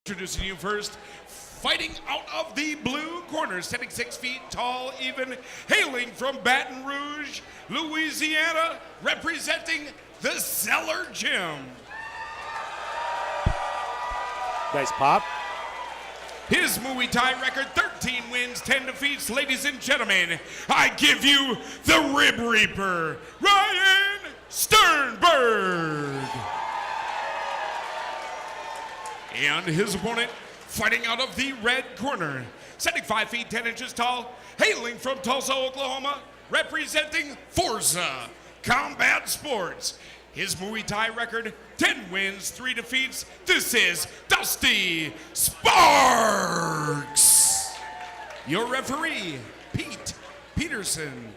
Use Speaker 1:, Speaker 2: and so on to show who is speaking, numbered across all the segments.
Speaker 1: Introducing you first, fighting out of the blue corner, standing 6 feet tall, even hailing from Baton Rouge, Louisiana, representing the Cellar Gym.
Speaker 2: Nice pop.
Speaker 1: His Muay Thai record, 13 wins, 10 defeats. Ladies and gentlemen, I give you the Rib Reaper, Ryan Sternberg. And his opponent, fighting out of the red corner, standing 5 feet 10 inches tall, hailing from Tulsa, Oklahoma, representing Forza Combat Sports. His Muay Thai record, 10 wins, 3 defeats. This is Dusty Sparks. Your referee, Pete Peterson.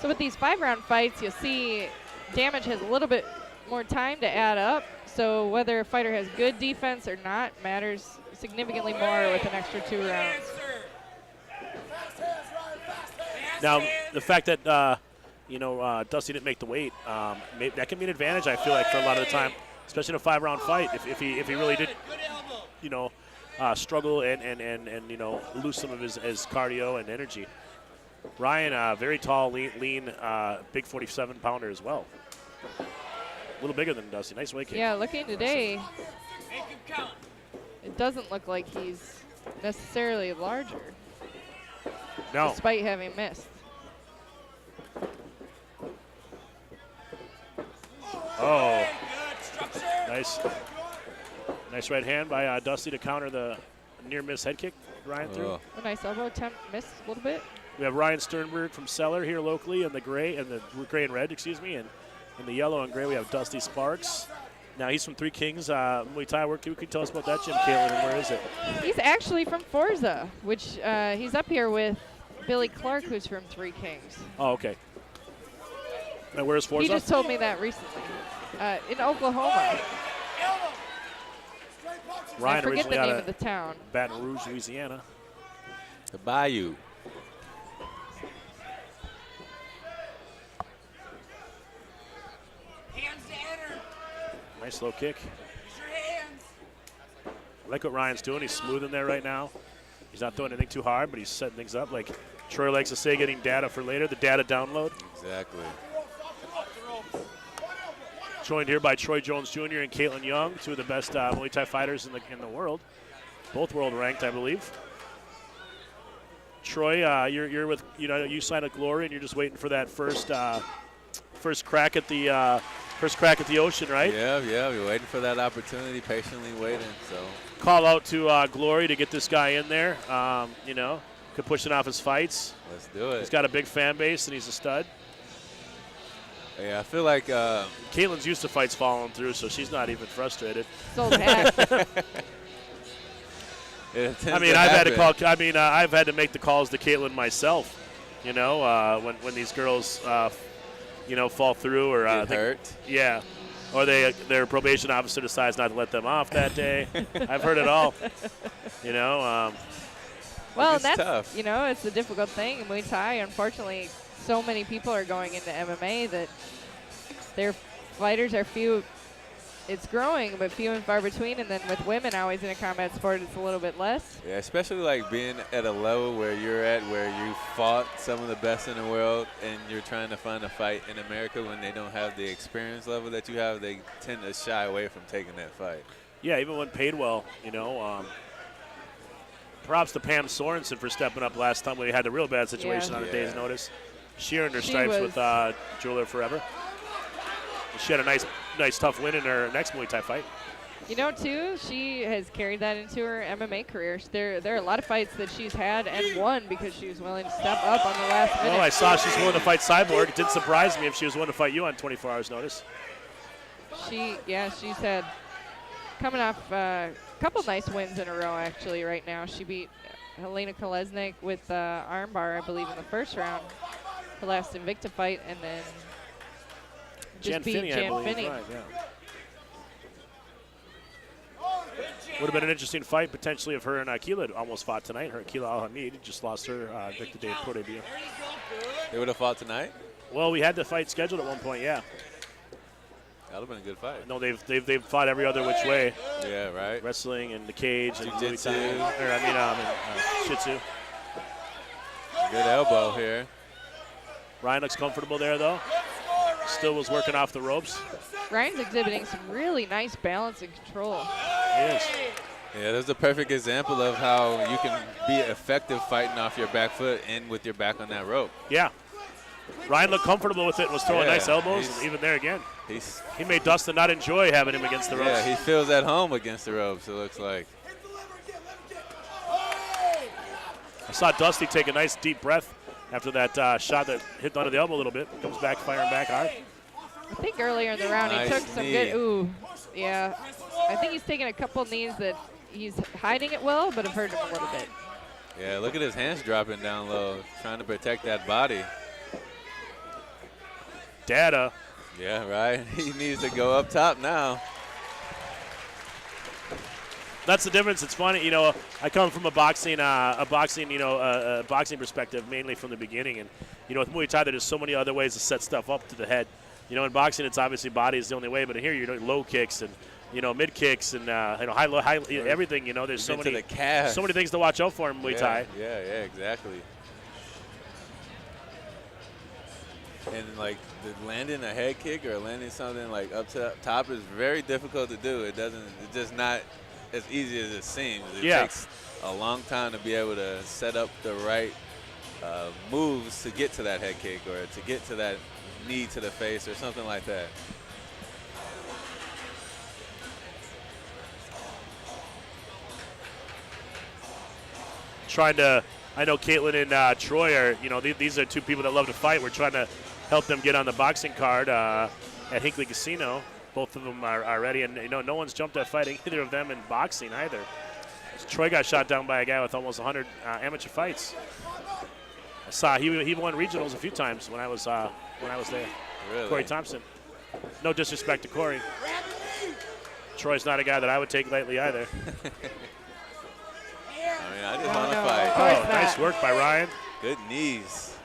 Speaker 3: So with these 5-round fights, you'll see damage has a little bit more time to add up. So whether a fighter has good defense or not matters significantly more with an extra 2 rounds.
Speaker 2: Now, the fact that, Dusty didn't make the weight, that can be an advantage, I feel like, for a lot of the time, especially in a 5-round fight. If he really did, struggle and lose some of his cardio and energy. Ryan, very tall, lean, big 47-pounder as well. A little bigger than Dusty. Nice weight kick.
Speaker 3: Yeah, looking today, it doesn't look like he's necessarily larger.
Speaker 2: No.
Speaker 3: Despite having missed.
Speaker 2: Oh. Nice right hand by Dusty to counter the near-miss head kick Ryan threw.
Speaker 3: A nice elbow attempt, missed a little bit.
Speaker 2: We have Ryan Sternberg from Cellar here locally in the gray and red, and in the yellow and gray we have Dusty Sparks. Now he's from Three Kings Muay Thai. What can you tell us about that gym, Caitlin, and where is it?
Speaker 3: He's actually from Forza, which he's up here with Billy Clark, who's from Three Kings.
Speaker 2: Oh, okay. And where's Forza?
Speaker 3: He just told me that recently. In Oklahoma.
Speaker 2: Ryan
Speaker 3: I forget
Speaker 2: originally
Speaker 3: the
Speaker 2: out
Speaker 3: name of the town.
Speaker 2: Baton Rouge, Louisiana.
Speaker 4: The Bayou.
Speaker 2: Nice low kick. I like what Ryan's doing. He's smooth in there right now. He's not throwing anything too hard, but he's setting things up. Like Troy likes to say, getting data for later, the data download.
Speaker 4: Exactly.
Speaker 2: Joined here by Troy Jones Jr. and Caitlin Young, two of the best Muay Thai fighters in the world. Both world ranked, I believe. Troy, you're with you signed with Glory, and you're just waiting for that first crack at the ocean, right?
Speaker 4: Yeah, we're waiting for that opportunity, patiently waiting. So
Speaker 2: call out to Glory to get this guy in there. Could push it off his fights.
Speaker 4: Let's do it.
Speaker 2: He's got a big fan base, and he's a stud.
Speaker 4: Yeah, I feel like
Speaker 2: Caitlin's used to fights falling through, so she's not even frustrated.
Speaker 3: Sold hat.
Speaker 2: I've had to make the calls to Caitlin myself. When these girls, fall through or
Speaker 4: get hurt.
Speaker 2: Yeah, or their probation officer decides not to let them off that day. I've heard it all.
Speaker 3: Well,
Speaker 4: it's
Speaker 3: that's
Speaker 4: tough.
Speaker 3: It's a difficult thing in Muay Thai. Unfortunately, so many people are going into MMA that their fighters are few. It's growing, but few and far between. And then with women always in a combat sport, it's a little bit less.
Speaker 4: Yeah, especially like being at a level where you're at, where you fought some of the best in the world, and you're trying to find a fight in America when they don't have the experience level that you have. They tend to shy away from taking that fight.
Speaker 2: Yeah, even when paid well, props to Pam Sorensen for stepping up last time when we had a real bad situation on a day's notice. She earned her stripes with Jeweler Forever. She had a nice tough win in her next Muay Thai fight.
Speaker 3: Too, she has carried that into her MMA career. There are a lot of fights that she's had and won because she was willing to step up on the last minute.
Speaker 2: Well, I saw she's willing to fight Cyborg. It didn't surprise me if she was willing to fight you on 24 hours notice.
Speaker 3: She's had coming off a couple nice wins in a row, actually, right now. She beat Helena Kolesnik with armbar, I believe, in the first round, her last Invicta fight, and then just beat
Speaker 2: Finney, I
Speaker 3: Jan
Speaker 2: believe.
Speaker 3: Finney.
Speaker 2: Right, yeah. Would have been an interesting fight, potentially, if her and Akila almost fought tonight. Her Akila Al-Hamid just lost her Victor Day pro debut.
Speaker 4: They would have fought tonight?
Speaker 2: Well, we had the fight scheduled at one point, yeah.
Speaker 4: That would have been a good fight.
Speaker 2: No, they've fought every other which way.
Speaker 4: Yeah, right.
Speaker 2: Wrestling and the cage and
Speaker 4: Jiu-jitsu.
Speaker 2: Shih Tzu.
Speaker 4: Good elbow here.
Speaker 2: Ryan looks comfortable there, though. Still was working off the ropes.
Speaker 3: Ryan's exhibiting some really nice balance and control.
Speaker 2: He is.
Speaker 4: Yeah, that's a perfect example of how you can be effective fighting off your back foot and with your back on that rope.
Speaker 2: Yeah. Ryan looked comfortable with it and was throwing nice elbows. And even there again, he made Dustin not enjoy having him against the ropes.
Speaker 4: Yeah, he feels at home against the ropes, it looks like.
Speaker 2: I saw Dusty take a nice deep breath after that shot that hit under the elbow a little bit. Comes back, firing back hard.
Speaker 3: I think earlier in the round
Speaker 4: Nice
Speaker 3: he took some
Speaker 4: knee.
Speaker 3: good, ooh, yeah. I think he's taken a couple knees that he's hiding it well, but have hurt him a little bit.
Speaker 4: Yeah, look at his hands dropping down low, trying to protect that body.
Speaker 2: Data.
Speaker 4: Yeah, right. He needs to go up top now.
Speaker 2: That's the difference. It's funny, I come from a boxing perspective, mainly from the beginning, and with Muay Thai, there's so many other ways to set stuff up to the head. In boxing, it's obviously body is the only way, but here you're doing low kicks and mid kicks and high, low, high, everything. There's so many things to watch out for in Muay Thai.
Speaker 4: Yeah, exactly. And like landing a head kick or landing something like up to top is very difficult to do. It's just not as easy as it seems. It takes a long time to be able to set up the right moves to get to that head kick or to get to that knee to the face or something like that.
Speaker 2: I know Caitlin and Troy are, these are two people that love to fight. We're trying to help them get on the boxing card at Hinckley Casino. Both of them are ready, and no one's jumped at fighting either of them in boxing either. Troy got shot down by a guy with almost 100 amateur fights. I saw he won regionals a few times when I was there.
Speaker 4: Really?
Speaker 2: Corey Thompson. No disrespect to Corey. Troy's not a guy that I would take lightly either.
Speaker 4: I just want to fight.
Speaker 2: Oh, nice work by Ryan.
Speaker 4: Good knees.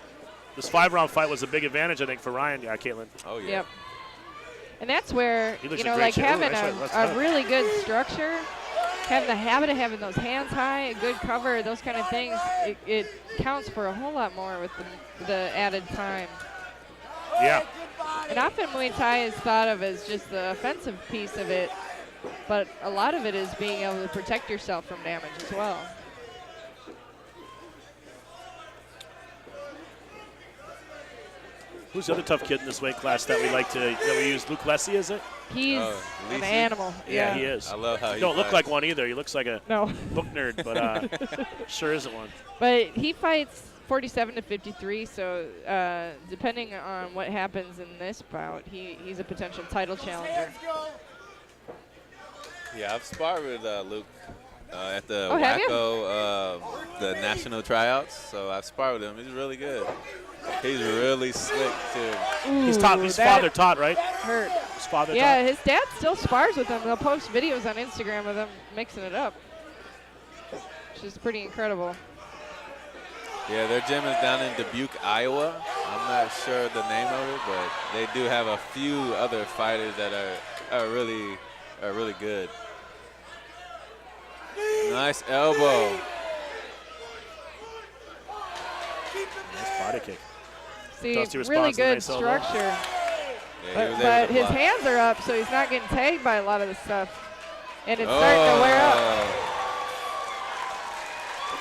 Speaker 2: This 5-round fight was a big advantage, I think, for Ryan, Caitlin.
Speaker 4: Oh, yeah.
Speaker 3: Yep. And that's where,
Speaker 2: like
Speaker 3: having a really good structure, having the habit of having those hands high, a good cover, those kind of things, it counts for a whole lot more with the added time.
Speaker 2: Yeah.
Speaker 3: And often Muay Thai is thought of as just the offensive piece of it, but a lot of it is being able to protect yourself from damage as well.
Speaker 2: Who's the other tough kid in this weight class that we use? Luke Lessie, is it?
Speaker 3: He's an animal.
Speaker 2: Yeah, he is.
Speaker 4: I love how he
Speaker 2: don't look like one either. He looks like a
Speaker 3: no
Speaker 2: book nerd, but sure isn't one.
Speaker 3: But he fights 47 to 53, so depending on what happens in this bout, he's a potential title challenger.
Speaker 4: Yeah, I've sparred with Luke at the
Speaker 3: have you?
Speaker 4: WACO, the national tryouts. So I've sparred with him. He's really good. He's really slick too.
Speaker 3: Ooh,
Speaker 2: He's father taught, right?
Speaker 3: Hurt.
Speaker 2: His father taught.
Speaker 3: Yeah, his dad still spars with him. They'll post videos on Instagram of them mixing it up, which is pretty incredible.
Speaker 4: Yeah, their gym is down in Dubuque, Iowa. I'm not sure the name of it, but they do have a few other fighters that are really good. Nice elbow.
Speaker 2: Nice body kick.
Speaker 3: See,
Speaker 2: Dusty
Speaker 3: really
Speaker 2: responds to the
Speaker 3: good
Speaker 2: nice elbow.
Speaker 3: structure.
Speaker 4: Yeah,
Speaker 3: But his hands are up, so he's not getting tagged by a lot of the stuff. And it's starting to wear up.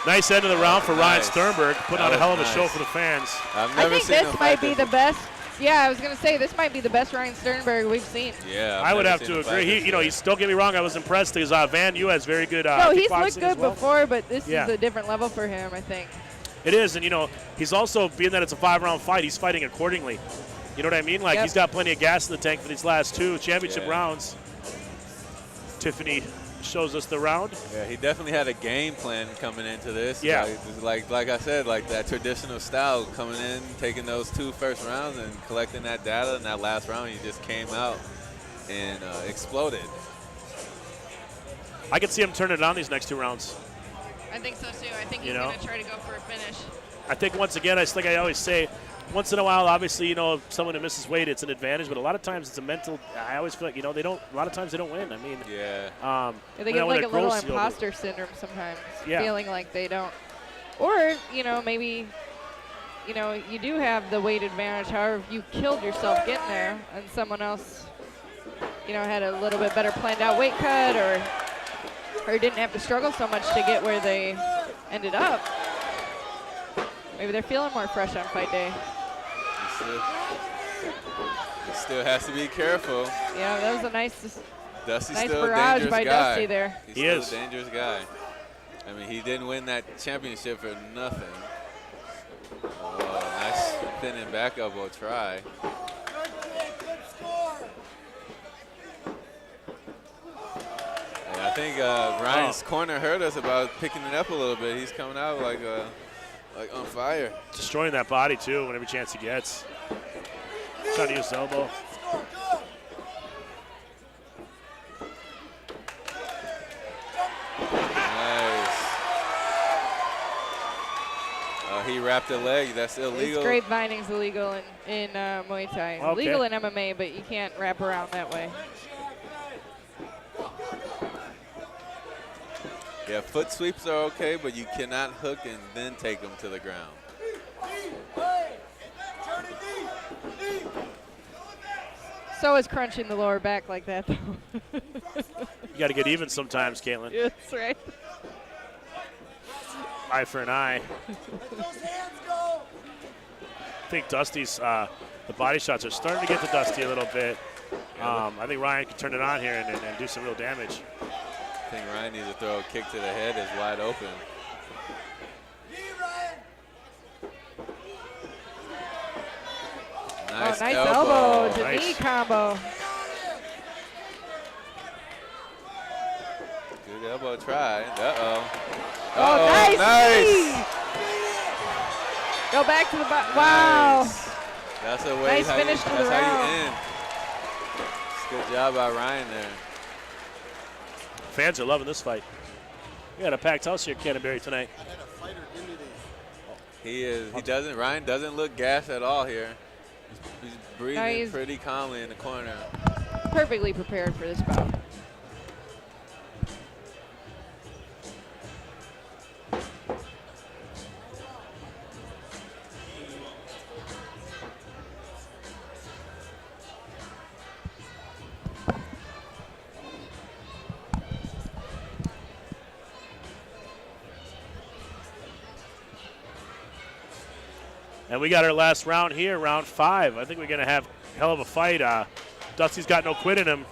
Speaker 2: Nice end of the round for Ryan
Speaker 4: Nice.
Speaker 2: Sternberg, putting on a
Speaker 4: That
Speaker 2: hell of
Speaker 4: was
Speaker 2: a show
Speaker 4: nice.
Speaker 2: for the fans.
Speaker 4: I've
Speaker 3: I
Speaker 4: never
Speaker 3: think
Speaker 4: seen him
Speaker 3: this
Speaker 4: fight
Speaker 3: might be the best. Yeah, I was going to say, this might be the best Ryan Sternberg we've seen.
Speaker 4: Yeah,
Speaker 2: I would
Speaker 4: never
Speaker 2: have
Speaker 4: seen
Speaker 2: to
Speaker 4: him fight
Speaker 2: agree.
Speaker 4: this way.
Speaker 2: He's don't get me wrong. I was impressed because Van Yu has very good
Speaker 3: No, he's
Speaker 2: kickboxing
Speaker 3: looked
Speaker 2: as
Speaker 3: good
Speaker 2: well.
Speaker 3: before, but this
Speaker 2: Yeah.
Speaker 3: is a different level for him, I think.
Speaker 2: It is, and he's also, being that it's a 5-round fight, he's fighting accordingly. You know what I mean? Like,
Speaker 3: Yep.
Speaker 2: he's got plenty of gas in the tank for these last 2 championship
Speaker 4: Yeah.
Speaker 2: rounds. Tiffany shows us the round.
Speaker 4: Yeah, he definitely had a game plan coming into this.
Speaker 2: Yeah.
Speaker 4: Like I said, like that traditional style, coming in, taking those 2 first rounds and collecting that data. And that last round, he just came out and exploded.
Speaker 2: I could see him turning it on these next 2 rounds.
Speaker 3: I think so too. I think he's going to try to go for a finish.
Speaker 2: I think once again, like I always say, once in a while, obviously, if someone who misses weight, it's an advantage. But a lot of times, it's a mental. I always feel like they don't. A lot of times, they don't win. I mean,
Speaker 4: yeah.
Speaker 3: They get like a little imposter syndrome sometimes, feeling like they don't. Or maybe, you do have the weight advantage. However, if you killed yourself getting there, and someone else, had a little bit better planned out weight cut, or didn't have to struggle so much to get where they ended up. Maybe they're feeling more fresh on fight day.
Speaker 4: He still has to be careful.
Speaker 3: Yeah, that was a nice
Speaker 4: still
Speaker 3: barrage
Speaker 4: a
Speaker 3: by
Speaker 4: guy.
Speaker 3: Dusty there.
Speaker 4: He's still a dangerous guy. I mean, he didn't win that championship for nothing. Oh, nice spinning back elbow try. Yeah, I think Ryan's corner hurt us about picking it up a little bit. He's coming out like on fire.
Speaker 2: Destroying that body, too, every chance he gets. Trying to use the elbow.
Speaker 4: Nice. He wrapped a leg. That's illegal.
Speaker 3: Grapevining's illegal in Muay Thai.
Speaker 2: Okay.
Speaker 3: Legal in MMA, but you can't wrap around that way.
Speaker 4: Yeah, foot sweeps are okay, but you cannot hook and then take them to the ground.
Speaker 3: So is crunching the lower back like that, though.
Speaker 2: You got to get even sometimes, Caitlin.
Speaker 3: Yeah, that's right.
Speaker 2: Eye for an eye. I think Dusty's the body shots are starting to get to Dusty a little bit. I think Ryan can turn it on here and do some real damage.
Speaker 4: I think Ryan needs to throw a kick to the head. It's wide open. Nice,
Speaker 3: nice elbow to
Speaker 2: nice
Speaker 3: knee combo.
Speaker 4: Good elbow try. Uh-oh.
Speaker 3: Oh, nice.
Speaker 4: Nice.
Speaker 3: Go back to the bottom. Wow.
Speaker 4: Nice. That's a way.
Speaker 3: Nice finish to the round.
Speaker 4: That's how you end. Good job by Ryan there.
Speaker 2: Fans are loving this fight. We got a packed house here at Canterbury tonight.
Speaker 4: Ryan doesn't look gassed at all here. He's breathing pretty calmly in the corner.
Speaker 3: Perfectly prepared for this bout.
Speaker 2: And we got our last round here, round 5. I think we're going to have a hell of a fight. Dusty's got no quit in him.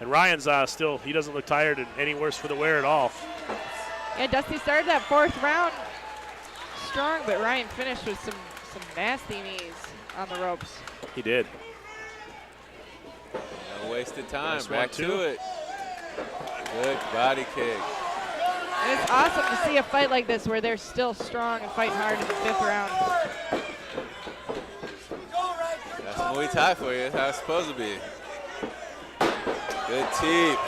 Speaker 2: And Ryan's still, he doesn't look tired and any worse for the wear at all.
Speaker 3: Yeah, Dusty started that 4th round strong, but Ryan finished with some nasty knees on the ropes.
Speaker 2: He did.
Speaker 4: No wasted time.
Speaker 2: Nice
Speaker 4: Back to it. Good body kick.
Speaker 3: And it's awesome to see a fight like this where they're still strong and fighting hard in the 5th round.
Speaker 4: That's Muay Thai for you. That's how it's supposed to be. Good teep.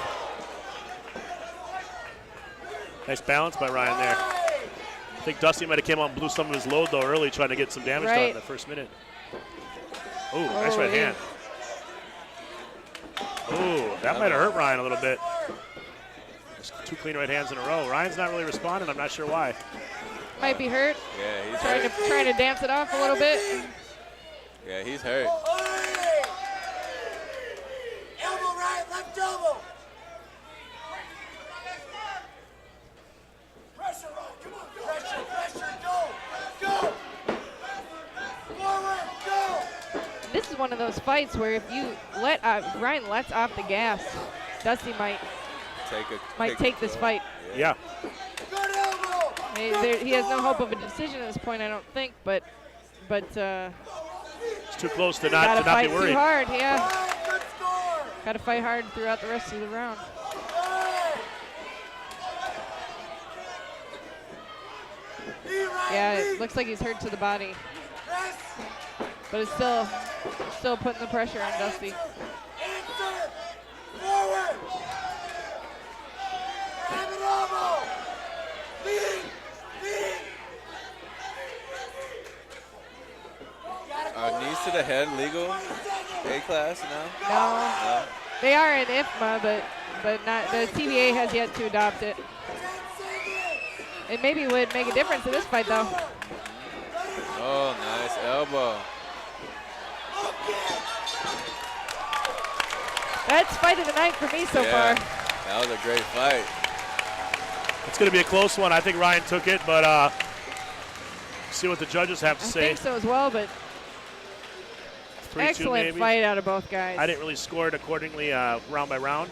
Speaker 2: Nice balance by Ryan there. I think Dusty might have came out and blew some of his load, though, early, trying to get some damage done in the first minute. Ooh, nice right hand. Ooh, that might have hurt Ryan a little bit. Just 2 clean right hands in a row. Ryan's not really responding. I'm not sure why.
Speaker 3: Might be hurt.
Speaker 4: Yeah, he's
Speaker 3: trying to dance it off a little bit.
Speaker 4: Yeah, he's hurt.
Speaker 5: Elbow right, left elbow. Pressure, come on, pressure, go. Forward, go.
Speaker 3: This is one of those fights where if you let Ryan lets off the gas, Dusty might take this fight.
Speaker 2: Yeah.
Speaker 5: Good elbow.
Speaker 3: He has no hope of a decision at this point, I don't think, but
Speaker 2: it's too close to not be
Speaker 3: fight
Speaker 2: worried.
Speaker 3: too hard, yeah.
Speaker 5: Good score.
Speaker 3: Got to fight hard throughout the rest of the round. Yeah, it looks like he's hurt to the body. But it's still putting the pressure on Dusty.
Speaker 4: Are knees to the head legal? A-class now?
Speaker 3: No. They are in IFMA, but not. The TBA has yet to adopt it. It maybe would make a difference in this fight, though.
Speaker 4: Oh, nice elbow.
Speaker 3: That's fight of the night for me so far.
Speaker 4: That was a great fight.
Speaker 2: It's going to be a close one. I think Ryan took it, but see what the judges have to
Speaker 3: I
Speaker 2: say.
Speaker 3: think so as well, but
Speaker 2: 3-2
Speaker 3: excellent
Speaker 2: maybe.
Speaker 3: fight out of both guys.
Speaker 2: I didn't really score it accordingly round by round.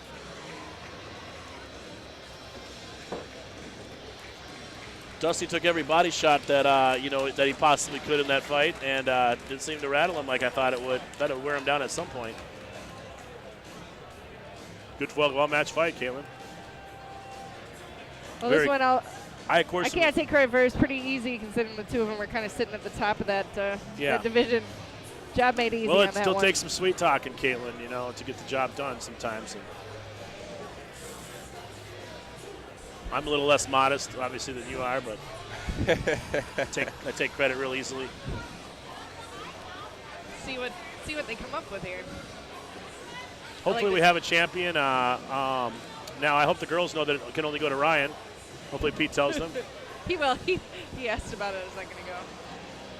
Speaker 2: Dusty took every body shot that that he possibly could in that fight, and didn't seem to rattle him like I thought it would. Thought it would wear him down at some point. Good, well-matched fight, Caitlin.
Speaker 3: Well, this one
Speaker 2: I
Speaker 3: can't take credit for. It's pretty easy considering the two of them were kind of sitting at the top of that division. Job made easy.
Speaker 2: Well,
Speaker 3: on
Speaker 2: it
Speaker 3: that
Speaker 2: still
Speaker 3: one.
Speaker 2: takes some sweet talking, Caitlin, to get the job done sometimes. And I'm a little less modest, obviously, than you are, but I take credit real easily.
Speaker 3: See what they come up with here.
Speaker 2: Hopefully we have a champion. Now I hope the girls know that it can only go to Ryan. Hopefully Pete tells them.
Speaker 3: He will. He asked about it a second ago,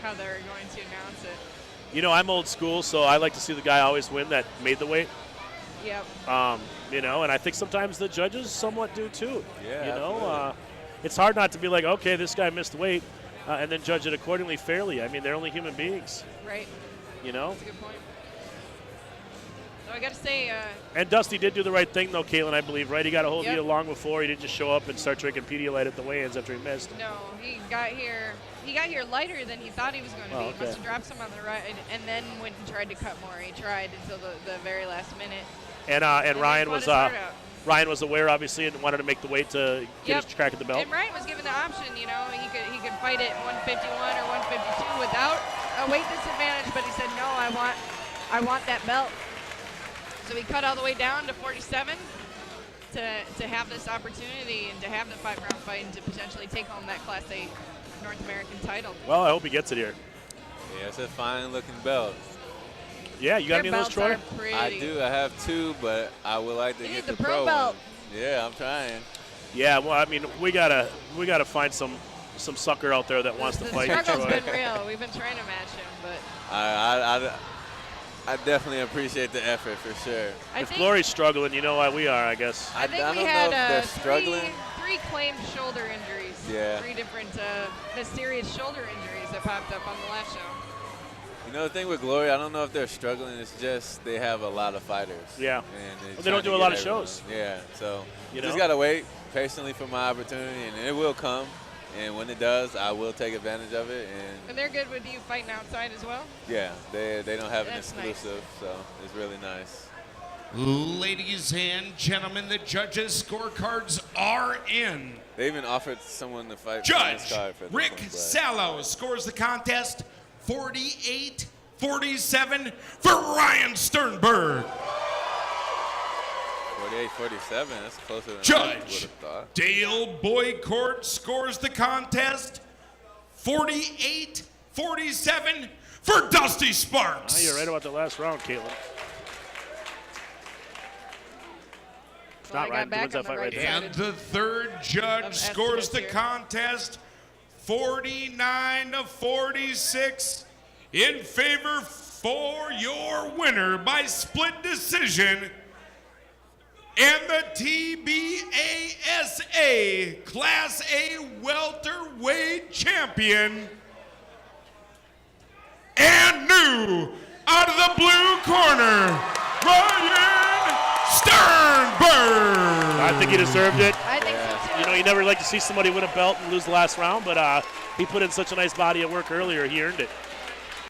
Speaker 3: how they're going to announce it.
Speaker 2: I'm old school, so I like to see the guy always win that made the weight.
Speaker 3: Yep.
Speaker 2: And I think sometimes the judges somewhat do too.
Speaker 4: Yeah.
Speaker 2: It's hard not to be like, okay, this guy missed weight, and then judge it accordingly fairly. I mean, they're only human beings.
Speaker 3: Right. That's a good point. So I got to say.
Speaker 2: And Dusty did do the right thing, though, Caitlin, I believe, right? He got a hold of you long before. He didn't just show up and start drinking Pedialyte at the weigh-ins after he missed.
Speaker 3: No, he got here. He got here lighter than he thought he was going to be.
Speaker 2: Okay.
Speaker 3: He must have dropped some on the right, and then went and tried to cut more. He tried until the very last minute.
Speaker 2: And Ryan was aware, obviously, and wanted to make the weight to get his crack at the belt.
Speaker 3: And Ryan was given the option. He could fight at 151 or 152 without a weight disadvantage, but he said no. I want that belt. So he cut all the way down to 47 to have this opportunity and to have the 5-round fight and to potentially take home that Class A North American title.
Speaker 2: Well, I hope he gets it here.
Speaker 4: Yeah, it's a fine-looking belt.
Speaker 2: Yeah, you got any of those, Troy?
Speaker 4: I do. I have 2, but I would like to get the pro
Speaker 3: belt.
Speaker 4: One. Yeah, I'm trying.
Speaker 2: Yeah, well, I mean, we gotta find some sucker out there that wants to fight Troy.
Speaker 3: The struggle's been real. We've been trying to match him, but
Speaker 4: I definitely appreciate the effort for sure.
Speaker 2: If Glory's struggling, you know why we are, I guess.
Speaker 3: I think
Speaker 4: don't
Speaker 3: we
Speaker 4: know
Speaker 3: had
Speaker 4: if they're struggling.
Speaker 3: three claimed shoulder injuries.
Speaker 4: Yeah.
Speaker 3: 3 different mysterious shoulder injuries that popped up on the last show.
Speaker 4: The thing with Glory, I don't know if they're struggling. It's just they have a lot of fighters.
Speaker 2: Yeah.
Speaker 4: And
Speaker 2: they don't do a lot of shows.
Speaker 4: Yeah. So just got to wait patiently for my opportunity, and it will come. And when it does, I will take advantage of it.
Speaker 3: And they're good with you fighting outside as well?
Speaker 4: Yeah. They don't have an
Speaker 3: That's
Speaker 4: exclusive, so it's really nice.
Speaker 1: Ladies and gentlemen, the judges' scorecards are in.
Speaker 4: They even offered someone to fight.
Speaker 1: Judge
Speaker 4: for this
Speaker 1: Rick
Speaker 4: one, but
Speaker 1: Sallow scores the contest 48-47 for Ryan Sternberg.
Speaker 4: 48-47, that's closer than I would
Speaker 1: Judge
Speaker 4: have thought.
Speaker 1: Dale Boycourt scores the contest 48-47 for Dusty Sparks.
Speaker 2: You're right about the last round, Caitlin.
Speaker 3: Well,
Speaker 2: Ryan wins that fight right there.
Speaker 1: And the third judge scores the contest 49-46 in favor for your winner by split decision and the TBASA Class A welterweight champion and new out of the blue corner, Ryan Sternberg.
Speaker 2: I think he deserved it.
Speaker 3: I think so too.
Speaker 2: You never like to see somebody win a belt and lose the last round, but he put in such a nice body of work earlier. He earned it.